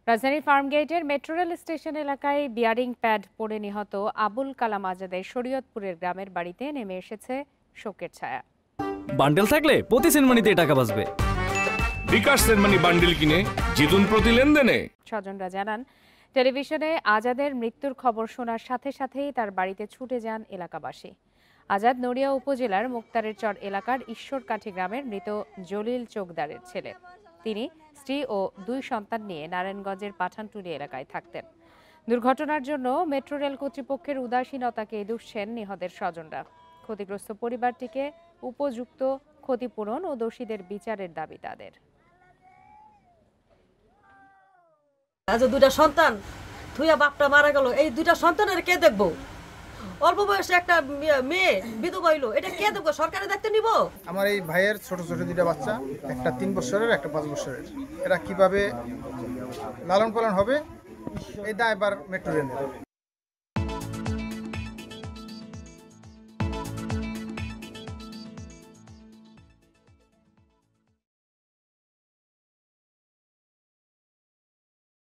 রাজধানীর ফার্মগেটের metro rail station এলাকায় bearing pad পড়ে নিহত আবুল কালাম আজাদের শরীয়তপুরের গ্রামের বাড়িতে নেমে এসেছে শোকের ছায়া। বান্ডেল থাকলে প্রতি সেনমানিতে টাকা বাঁচবে। বিকাশ সেনমানি বান্ডেল কিনে জিতুন প্রতি লেনদেনে। স্বজনরা জানান, টেলিভিশনে আজাদের মৃত্যুর খবর শোনার সাথে সাথেই তার বাড়িতে ছুটে যান এলাকাবাসী। আজাদ নড়িয়া উপজেলার মুক্তারের চর এলাকার ঈশ্বরকাঠি গ্রামের মৃত জলিল চোকদারের ছেলে। তিনি স্ত্রী ও 2 সন্তান নিয়ে নারায়ণগঞ্জের পাঠানটুলি এলাকায় থাকতেন। দুর্ঘটনার জন্য মেট্রো রেল কর্তৃপক্ষের উদাসীনতাকে দুষছেন নিহতের স্বজনরা। ক্ষতিগ্রস্ত পরিবারটিকে উপযুক্ত ক্ষতিপূরণ ও দোষীদের বিচারের দাবি তাদের। আজ 2টা সন্তান থুইয়া বাপটা মারা গেল, এই 2টা সন্তানের কে দেখবো? অল্প বয়সে একটা মেয়ে বিধবা হইলো, এটা কে দেখবো? সরকারের দায়িত্ব নিব? আমার এই ভাইয়ের ছোট ছোট 2টা বাচ্চা, একটা 3 বছরের একটা 5 বছরের, এরা কিভাবে লালন পালন হবে এই দায়ভার মেট্রো রেলের।